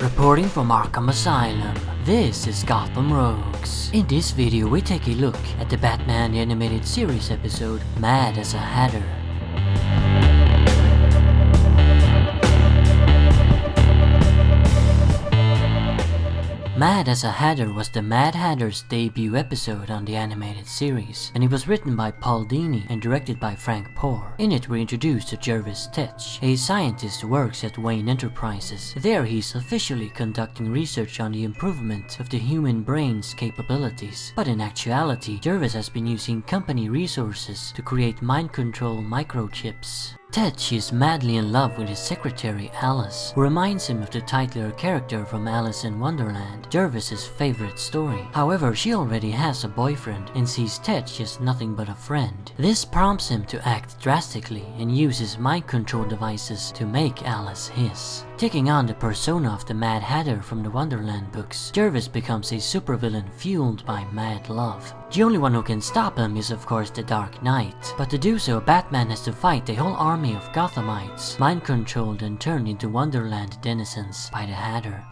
Reporting from Arkham Asylum, this is Gotham Rogues. In this video we take a look at the Batman the Animated Series episode, Mad as a Hatter. Mad as a Hatter was the Mad Hatter's debut episode on the animated series, and it was written by Paul Dini and directed by Frank Poor. In it we're introduced to Jervis Tetch, a scientist who works at Wayne Enterprises. There he's officially conducting research on the improvement of the human brain's capabilities. But in actuality, Jervis has been using company resources to create mind control microchips. Tetch is madly in love with his secretary Alice, who reminds him of the titular character from Alice in Wonderland, Jervis's favorite story. However, she already has a boyfriend and sees Tetch as nothing but a friend. This prompts him to act drastically and use his mind control devices to make Alice his. Taking on the persona of the Mad Hatter from the Wonderland books, Jervis becomes a supervillain fueled by mad love. The only one who can stop him is of course the Dark Knight, but to do so Batman has to fight a whole army of Gothamites, mind-controlled and turned into Wonderland denizens by the Hatter.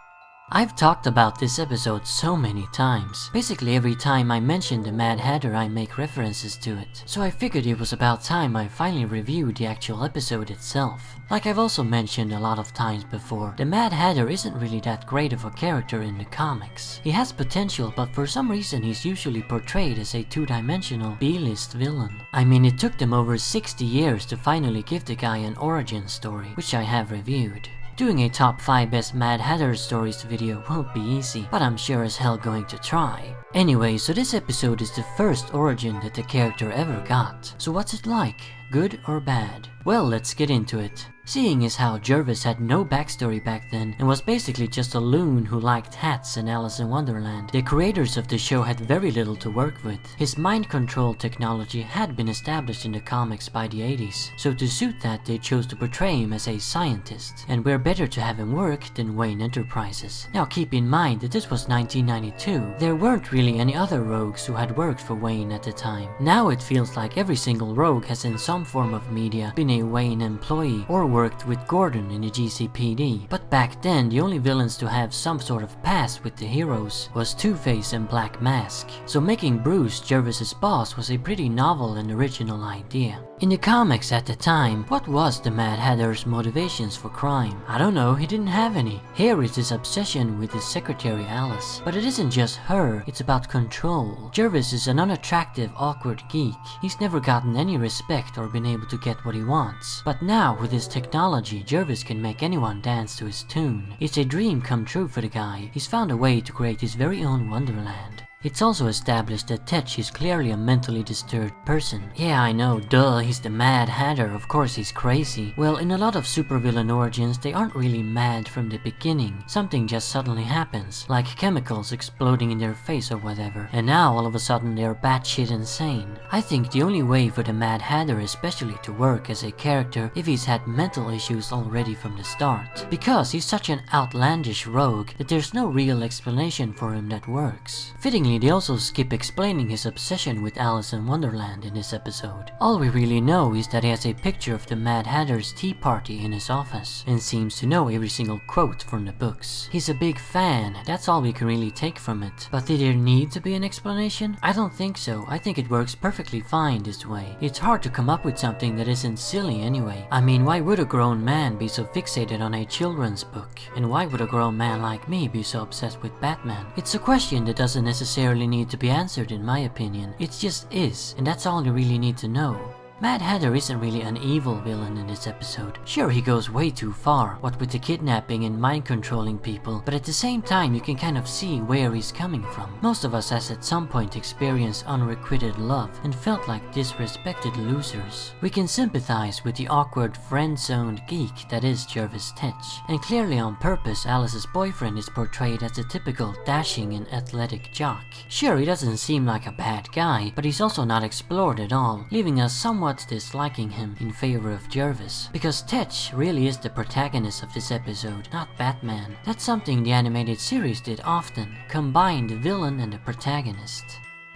I've talked about this episode so many times. Basically every time I mention the Mad Hatter I make references to it, so I figured it was about time I finally reviewed the actual episode itself. Like I've also mentioned a lot of times before, the Mad Hatter isn't really that great of a character in the comics. He has potential, but for some reason he's usually portrayed as a two-dimensional B-list villain. I mean, it took them over 60 years to finally give the guy an origin story, which I have reviewed. Doing a top 5 best Mad Hatter stories video won't be easy, but I'm sure as hell going to try. Anyway, so this episode is the first origin that the character ever got. So what's it like? Good or bad? Well, let's get into it. Seeing as how Jervis had no backstory back then and was basically just a loon who liked hats and Alice in Wonderland, the creators of the show had very little to work with. His mind control technology had been established in the comics by the 80s, so to suit that they chose to portray him as a scientist, and where better to have him work than Wayne Enterprises. Now keep in mind that this was 1992. There weren't really any other rogues who had worked for Wayne at the time. Now it feels like every single rogue has in some form of media been a Wayne employee or worked with Gordon in the GCPD, but back then the only villains to have some sort of past with the heroes was Two-Face and Black Mask, so making Bruce Jervis's boss was a pretty novel and original idea. In the comics at the time, what was the Mad Hatter's motivations for crime? I don't know, he didn't have any. Here is his obsession with his secretary Alice, but it isn't just her, it's about control. Jervis is an unattractive, awkward geek. He's never gotten any respect or been able to get what he wants. But now, with his technology, Jervis can make anyone dance to his tune. It's a dream come true for the guy. He's found a way to create his very own Wonderland. It's also established that Tetch is clearly a mentally disturbed person. Yeah, I know, duh, he's the Mad Hatter, of course he's crazy. Well, in a lot of supervillain origins, they aren't really mad from the beginning. Something just suddenly happens, like chemicals exploding in their face or whatever, and now all of a sudden they're batshit insane. I think the only way for the Mad Hatter especially to work as a character if he's had mental issues already from the start, because he's such an outlandish rogue that there's no real explanation for him that works. Fittingly, they also skip explaining his obsession with Alice in Wonderland in this episode. All we really know is that he has a picture of the Mad Hatter's tea party in his office, and seems to know every single quote from the books. He's a big fan, that's all we can really take from it. But did there need to be an explanation? I don't think so. I think it works perfectly fine this way. It's hard to come up with something that isn't silly anyway. I mean, why would a grown man be so fixated on a children's book? And why would a grown man like me be so obsessed with Batman? It's a question that doesn't necessarily need to be answered in my opinion. It just is, and that's all you really need to know. Mad Hatter isn't really an evil villain in this episode. Sure, he goes way too far, what with the kidnapping and mind-controlling people, but at the same time you can kind of see where he's coming from. Most of us has at some point experienced unrequited love and felt like disrespected losers. We can sympathize with the awkward, friend-zoned geek that is Jervis Tetch, and clearly on purpose Alice's boyfriend is portrayed as a typical dashing and athletic jock. Sure, he doesn't seem like a bad guy, but he's also not explored at all, leaving us somewhat disliking him in favor of Jervis, because Tetch really is the protagonist of this episode, not Batman. That's something the animated series did often, combine the villain and the protagonist.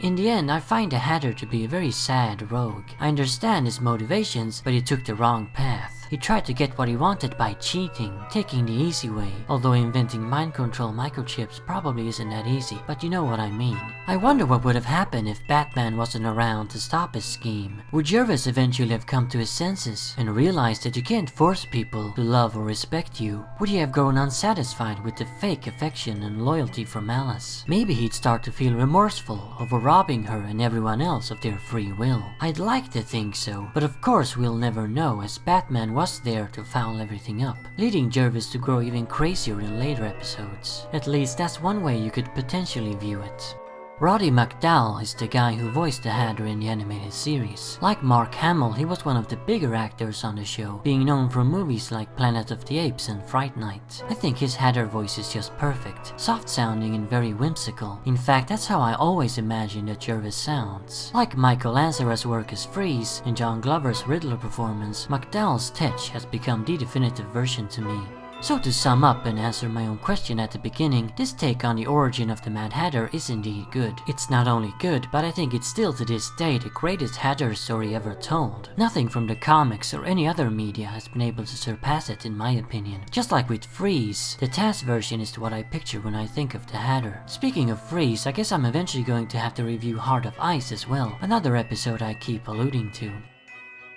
In the end, I find the Hatter to be a very sad rogue. I understand his motivations, but he took the wrong path. He tried to get what he wanted by cheating, taking the easy way, although inventing mind control microchips probably isn't that easy, but you know what I mean. I wonder what would have happened if Batman wasn't around to stop his scheme. Would Jervis eventually have come to his senses and realized that you can't force people to love or respect you? Would he have grown unsatisfied with the fake affection and loyalty from Alice? Maybe he'd start to feel remorseful over robbing her and everyone else of their free will. I'd like to think so, but of course we'll never know, as Batman was there to foul everything up, leading Jervis to grow even crazier in later episodes. At least that's one way you could potentially view it. Roddy Mcdowall is the guy who voiced the Hatter in the animated series. Like Mark Hamill, he was one of the bigger actors on the show, being known from movies like Planet of the Apes and Fright Night. I think his Hatter voice is just perfect, soft-sounding and very whimsical. In fact, that's how I always imagined that Jervis sounds. Like Michael Ansara's work as Freeze and John Glover's Riddler performance, McDowall's Tetch has become the definitive version to me. So to sum up and answer my own question at the beginning, this take on the origin of the Mad Hatter is indeed good. It's not only good, but I think it's still to this day the greatest Hatter story ever told. Nothing from the comics or any other media has been able to surpass it in my opinion. Just like with Freeze, the TAS version is what I picture when I think of the Hatter. Speaking of Freeze, I guess I'm eventually going to have to review Heart of Ice as well, another episode I keep alluding to.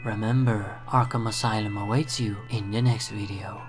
Remember, Arkham Asylum awaits you in the next video.